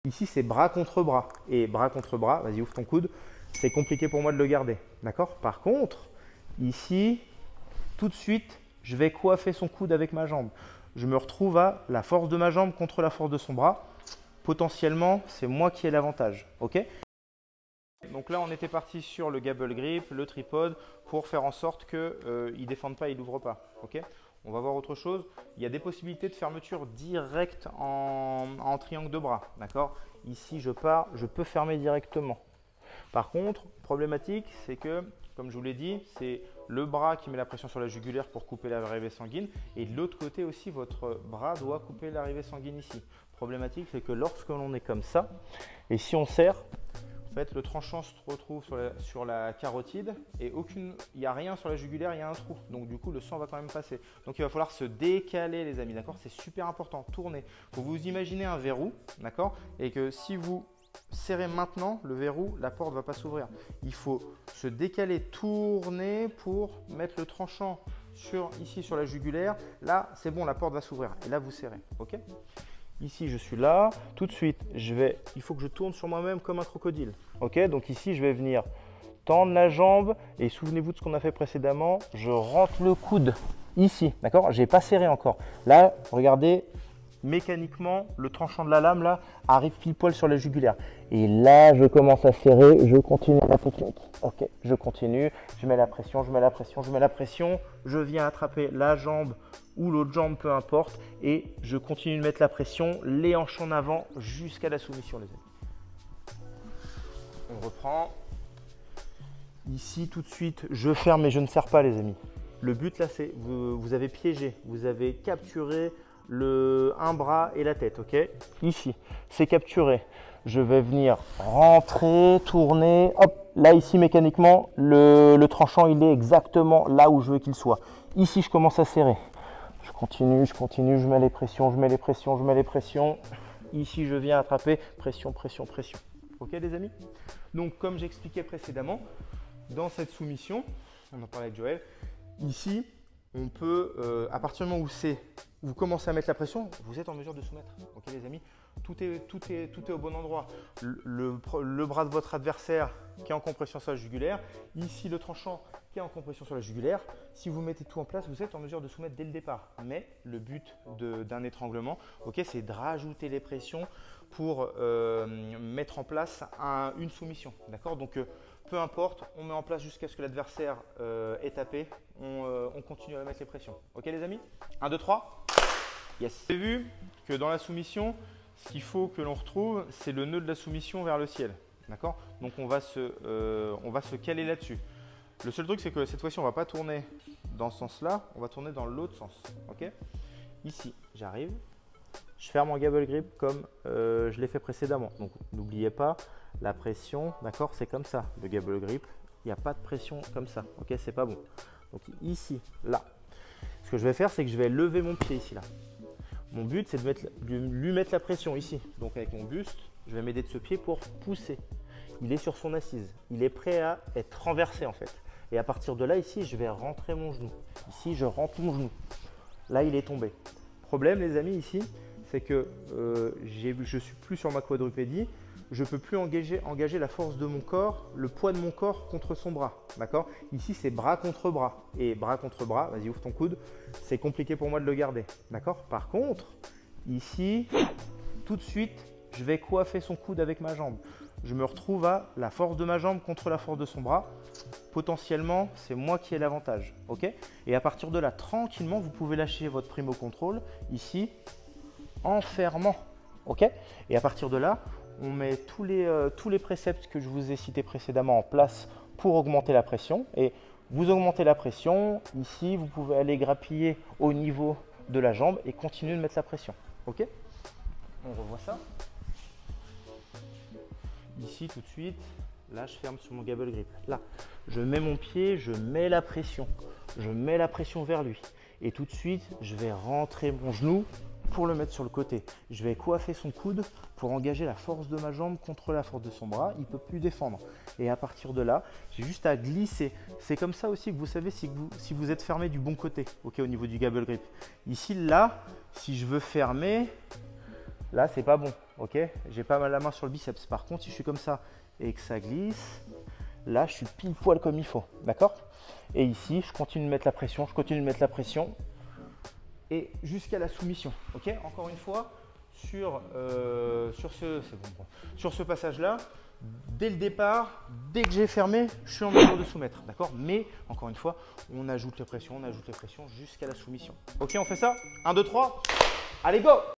Ici, c'est bras contre bras. Et bras contre bras, vas-y, ouvre ton coude. C'est compliqué pour moi de le garder. D'accord? Par contre, ici, tout de suite, je vais coiffer son coude avec ma jambe. Je me retrouve à la force de ma jambe contre la force de son bras. Potentiellement, c'est moi qui ai l'avantage. OK? Donc là, on était parti sur le gable grip, le tripode, pour faire en sorte qu'il ne défende pas, il n'ouvre pas. OK? On va voir autre chose. Il y a des possibilités de fermeture directe en triangle de bras. D'accord? Ici, je pars, je peux fermer directement. Par contre, problématique, c'est que, comme je vous l'ai dit, c'est le bras qui met la pression sur la jugulaire pour couper l'arrivée sanguine. Et de l'autre côté aussi, votre bras doit couper l'arrivée sanguine ici. Problématique, c'est que lorsque l'on est comme ça, et si on serre, en fait, le tranchant se retrouve sur la carotide et il n'y a rien sur la jugulaire, il y a un trou. Donc du coup, le sang va quand même passer. Donc il va falloir se décaler, les amis, d'accord? C'est super important, tourner. Il faut vous imaginer un verrou, d'accord? Et que si vous serrez maintenant le verrou, la porte ne va pas s'ouvrir. Il faut se décaler, tourner pour mettre le tranchant ici sur la jugulaire. Là, c'est bon, la porte va s'ouvrir. Et là, vous serrez, ok? Ici, je suis là. Tout de suite, il faut que je tourne sur moi-même comme un crocodile. Ok, donc ici, je vais venir tendre la jambe. Et souvenez-vous de ce qu'on a fait précédemment. Je rentre le coude ici. D'accord? Je n'ai pas serré encore. Là, regardez, mécaniquement, le tranchant de la lame là arrive pile poil sur la jugulaire. Et là, je commence à serrer. Je continue la technique. Ok, je continue. Je mets la pression, je mets la pression, je mets la pression. Je viens attraper la jambe ou l'autre jambe, peu importe, et je continue de mettre la pression, les hanches en avant jusqu'à la soumission, les amis. On reprend. Ici, tout de suite, je ferme et je ne serre pas, les amis. Le but là, c'est vous avez piégé, vous avez capturé un bras et la tête, ok? Ici, c'est capturé. Je vais venir rentrer, tourner, hop, là ici mécaniquement, le tranchant il est exactement là où je veux qu'il soit. Ici, je commence à serrer. Je continue, je mets les pressions, je mets les pressions, je mets les pressions. Ici, je viens attraper, pression, pression, pression. Ok les amis? Donc comme j'expliquais précédemment, dans cette soumission, on en parlait avec Joël, ici, on peut, à partir du moment où vous commencez à mettre la pression, vous êtes en mesure de soumettre. Ok les amis? Tout est au bon endroit. Le bras de votre adversaire qui est en compression sur la jugulaire. Ici, le tranchant qui est en compression sur la jugulaire. Si vous mettez tout en place, vous êtes en mesure de soumettre dès le départ. Mais le but d'un étranglement, c'est de rajouter les pressions pour mettre en place une soumission. D'accord? Donc, peu importe, on met en place jusqu'à ce que l'adversaire est tapé. On continue à mettre les pressions. Ok les amis? 1, 2, 3. Yes. Vous avez vu que dans la soumission, ce qu'il faut que l'on retrouve, c'est le nœud de la soumission vers le ciel. D'accord? Donc, on va se caler là-dessus. Le seul truc, c'est que cette fois-ci, on ne va pas tourner dans ce sens-là, on va tourner dans l'autre sens. Ok? Ici, j'arrive, je ferme en gable grip comme je l'ai fait précédemment. Donc, n'oubliez pas, la pression, d'accord, c'est comme ça. Le gable grip, il n'y a pas de pression comme ça. Ok? C'est pas bon. Donc, ici, là, ce que je vais faire, c'est que je vais lever mon pied ici, là. Mon but, c'est de lui mettre la pression ici. Donc, avec mon buste, je vais m'aider de ce pied pour pousser. Il est sur son assise. Il est prêt à être renversé, en fait. Et à partir de là, ici, je vais rentrer mon genou. Ici, je rentre mon genou. Là, il est tombé. Problème, les amis, ici, c'est que je ne suis plus sur ma quadrupédie. Je ne peux plus engager la force de mon corps, le poids de mon corps contre son bras. D'accord? Ici, c'est bras contre bras. Et bras contre bras, vas-y, ouvre ton coude. C'est compliqué pour moi de le garder. D'accord? Par contre, ici, tout de suite, je vais coiffer son coude avec ma jambe. Je me retrouve à la force de ma jambe contre la force de son bras. Potentiellement, c'est moi qui ai l'avantage. Ok? Et à partir de là, tranquillement, vous pouvez lâcher votre primo contrôle ici en fermant. Ok? Et à partir de là, on met tous les préceptes que je vous ai cités précédemment en place pour augmenter la pression. Et vous augmentez la pression. Ici, vous pouvez aller grappiller au niveau de la jambe et continuer de mettre la pression. Ok? On revoit ça. Ici, tout de suite, là, je ferme sur mon gable grip. Là, je mets mon pied, je mets la pression. Je mets la pression vers lui. Et tout de suite, je vais rentrer mon genou pour le mettre sur le côté. Je vais coiffer son coude pour engager la force de ma jambe contre la force de son bras. Il ne peut plus défendre. Et à partir de là, j'ai juste à glisser. C'est comme ça aussi que vous savez si vous êtes fermé du bon côté, ok, au niveau du gable grip. Ici, là, si je veux fermer, là, c'est pas bon. ok? J'ai pas mal la main sur le biceps. Par contre, si je suis comme ça et que ça glisse, là, je suis pile poil comme il faut, d'accord? Et ici, je continue de mettre la pression, et jusqu'à la soumission, ok? Encore une fois, sur ce passage-là, dès le départ, dès que j'ai fermé, je suis en mesure de soumettre, d'accord? Mais encore une fois, on ajoute les pressions jusqu'à la soumission. Ok, on fait ça? 1, 2, 3, allez go!